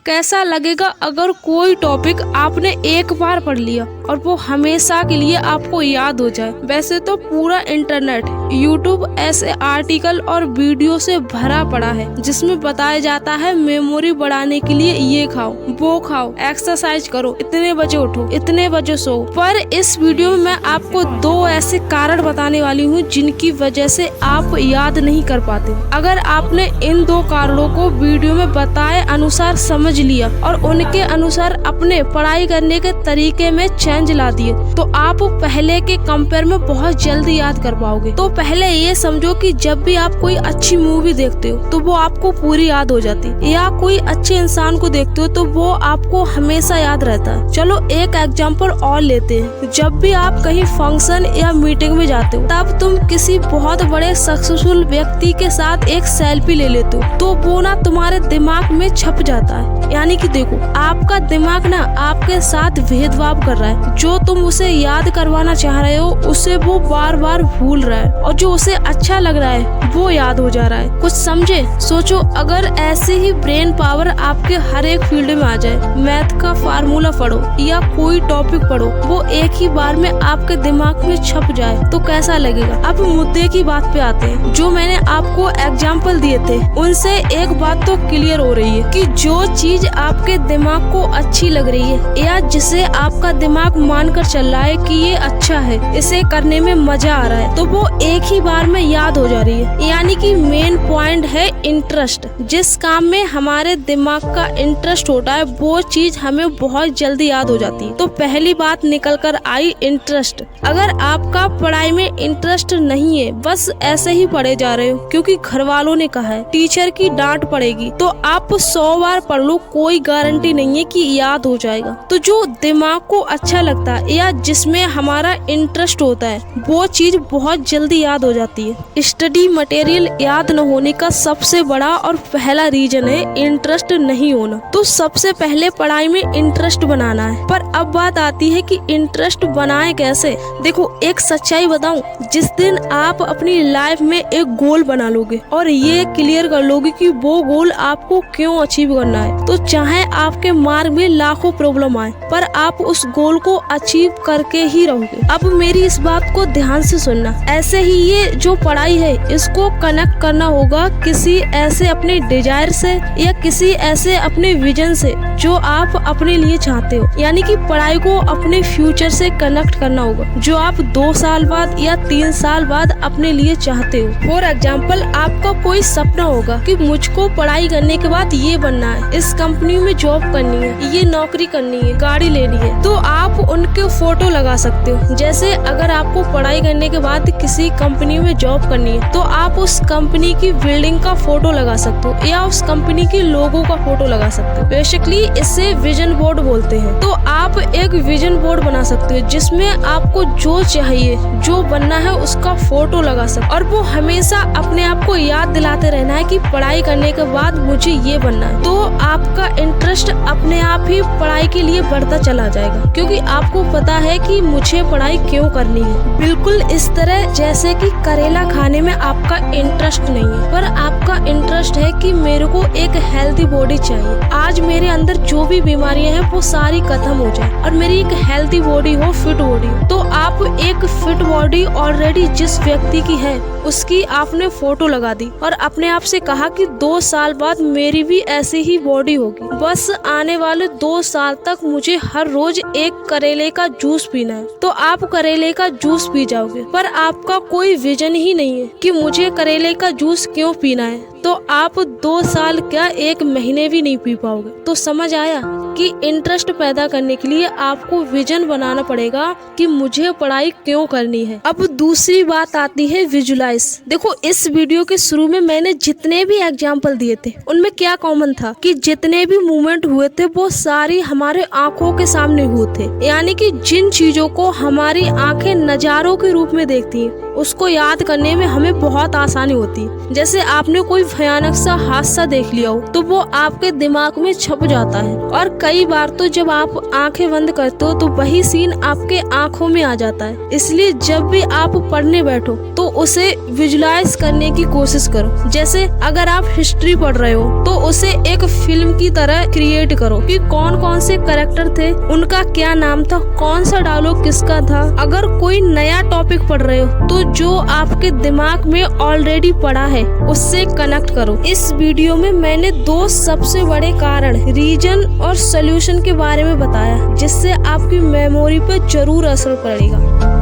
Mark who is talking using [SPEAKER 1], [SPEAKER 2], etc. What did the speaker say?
[SPEAKER 1] कैसा लगेगा अगर कोई टॉपिक आपने एक बार पढ़ लिया और वो हमेशा के लिए आपको याद हो जाए। वैसे तो पूरा इंटरनेट, यूट्यूब ऐसे आर्टिकल और वीडियो से भरा पड़ा है जिसमें बताया जाता है मेमोरी बढ़ाने के लिए ये खाओ, वो खाओ, एक्सरसाइज करो, इतने बजे उठो, इतने बजे सो। पर इस वीडियो में मैं आपको 2 ऐसे कारण बताने वाली हूँ जिनकी वजह से आप याद नहीं कर पाते। अगर आपने इन 2 कारणों को वीडियो में बताए अनुसार समझ लिया और उनके अनुसार अपने पढ़ाई करने के तरीके में चेंज ला दिए तो आप पहले के कंपेयर में बहुत जल्दी याद कर पाओगे। तो पहले ये समझो कि जब भी आप कोई अच्छी मूवी देखते हो तो वो आपको पूरी याद हो जाती है, या कोई अच्छे इंसान को देखते हो तो वो आपको हमेशा याद रहता है। चलो एक एग्जांपल और लेते हैं। जब भी आप कहीं फंक्शन या मीटिंग में जाते हो तब तुम किसी बहुत बड़े सक्सेसफुल व्यक्ति के साथ एक सेल्फी ले लेते हो तो वो ना तुम्हारे दिमाग में छप जाता है। यानी कि देखो, आपका दिमाग ना आपके साथ भेदभाव कर रहा है। जो तुम उसे याद करवाना चाह रहे हो उसे वो बार बार भूल रहा है, और जो उसे अच्छा लग रहा है वो याद हो जा रहा है। कुछ समझे? सोचो अगर ऐसे ही ब्रेन पावर आपके हर एक फील्ड में आ जाए, मैथ का फार्मूला पढ़ो या कोई टॉपिक पढ़ो, वो एक ही बार में आपके दिमाग में छप जाए तो कैसा लगेगा। अब मुद्दे की बात पे आते हैं। जो मैंने आपको एग्जाम्पल दिए थे उनसे एक बात तो क्लियर हो रही है कि जो चीज आपके दिमाग को अच्छी लग रही है या जिसे आपका दिमाग मानकर चल रहा है कि ये अच्छा है, इसे करने में मजा आ रहा है, तो वो एक ही बार में याद हो जा रही है। यानी कि मेन पॉइंट है इंटरेस्ट। जिस काम में हमारे दिमाग का इंटरेस्ट होता है वो चीज हमें बहुत जल्दी याद हो जाती है। तो पहली बात निकल कर आई इंटरेस्ट। अगर आपका पढ़ाई में इंटरेस्ट नहीं है, बस ऐसे ही पढ़े जा रहे हो क्योंकि घर वालों ने कहा है, टीचर की डांट पड़ेगी, तो आप 100 बार पढ़ लो, कोई गारंटी नहीं है कि याद हो जाएगा। तो जो दिमाग को अच्छा लगता है या जिसमें हमारा इंटरेस्ट होता है वो चीज बहुत जल्दी याद हो जाती है। स्टडी मटेरियल याद न होने का सबसे बड़ा और पहला रीजन है इंटरेस्ट नहीं होना। तो सबसे पहले पढ़ाई में इंटरेस्ट बनाना है। पर अब बात आती है कि इंटरेस्ट बनाए कैसे। देखो, एक सच्चाई बताऊं, जिस दिन आप अपनी लाइफ में एक गोल बना लोगे और ये क्लियर कर लोगे कि वो गोल आपको क्यों अचीव करना है, तो चाहे आपके मार्ग में लाखों प्रॉब्लम आए पर आप उस गोल को अचीव करके ही रहोगे। अब मेरी इस बात को ध्यान से सुनना। ऐसे ही ये जो पढ़ाई है इसको कनेक्ट करना होगा किसी ऐसे अपने डिजायर से या किसी ऐसे अपने विजन से जो आप अपने लिए चाहते हो। यानी कि पढ़ाई को अपने फ्यूचर से कनेक्ट करना होगा जो आप 2 साल बाद या 3 साल बाद अपने लिए चाहते हो। फॉर एग्जाम्पल, आपका कोई सपना होगा कि मुझको पढ़ाई करने के बाद ये बनना है, इस कंपनी में जॉब करनी है, ये नौकरी करनी है, गाड़ी लेनी है, तो आप उनके फोटो लगा सकते हो। जैसे अगर आपको पढ़ाई करने के बाद किसी कंपनी में जॉब करनी है तो आप उस कंपनी की बिल्डिंग का फोटो लगा सकते हो या उस कंपनी के लोगो का फोटो लगा सकते हो। बेसिकली इसे विजन बोर्ड बोलते हैं। तो आप एक विजन बोर्ड बना सकते हो जिसमें आपको जो चाहिए, जो बनना है उसका फोटो लगा सकते हो, और वो हमेशा अपने आप को याद दिलाते रहना है कि पढ़ाई करने के बाद मुझे ये बनना है। तो आपका इंटरेस्ट अपने आप ही पढ़ाई के लिए बढ़ता चला जाएगा क्योंकि आपको पता है कि मुझे पढ़ाई क्यों करनी है। बिल्कुल इस तरह जैसे कि करेला खाने में आपका इंटरेस्ट नहीं है पर आपका इंटरेस्ट है कि मेरे को एक हेल्दी बॉडी चाहिए, आज मेरे अंदर जो भी बीमारियां हैं वो सारी खत्म हो जाए और मेरी एक हेल्दी बॉडी हो, फिट बॉडी हो। तो आप एक फिट बॉडी ऑलरेडी जिस व्यक्ति की है उसकी आपने फोटो लगा दी और अपने आप से कहा कि 2 साल बाद मेरी भी ऐसी ही बॉडी होगी। बस आने वाले 2 साल तक मुझे हर रोज एक करेले का जूस पीना है, तो आप करेले का जूस पी जाओगे। पर आपका कोई विजन ही नहीं है कि मुझे करेले का जूस क्यों पीना है, तो आप 2 साल क्या 1 महीने भी नहीं पी पाओगे। तो समझ आया कि इंटरेस्ट पैदा करने के लिए आपको विजन बनाना पड़ेगा कि मुझे पढ़ाई क्यों करनी है। अब दूसरी बात आती है विजुलाइज। देखो, इस वीडियो के शुरू में मैंने जितने भी एग्जाम्पल दिए थे उनमें क्या कॉमन था कि जितने भी मूवमेंट हुए थे वो सारी हमारे आंखों के सामने हुए थे। यानी कि जिन चीजों को हमारी आंखें नजारों के रूप में देखती हैं उसको याद करने में हमें बहुत आसानी होती है। जैसे आपने कोई भयानक सा हादसा देख लिया हो तो वो आपके दिमाग में छप जाता है, और कई बार तो जब आप आंखें बंद करते हो तो वही सीन आपके आंखों में आ जाता है। इसलिए जब भी आप पढ़ने बैठो तो उसे विजुलाइज करने की कोशिश करो। जैसे अगर आप हिस्ट्री पढ़ रहे हो तो उसे एक फिल्म की तरह क्रिएट करो कि कौन कौन से कैरेक्टर थे, उनका क्या नाम था, कौन सा डायलॉग किसका था। अगर कोई नया टॉपिक पढ़ रहे हो तो जो आपके दिमाग में ऑलरेडी पढ़ा है उससे कनेक्ट करो। इस वीडियो में मैंने 2 सबसे बड़े कारण, रीजन और सोल्यूशन के बारे में बताया जिससे आपकी मेमोरी पर जरूर असर पड़ेगा।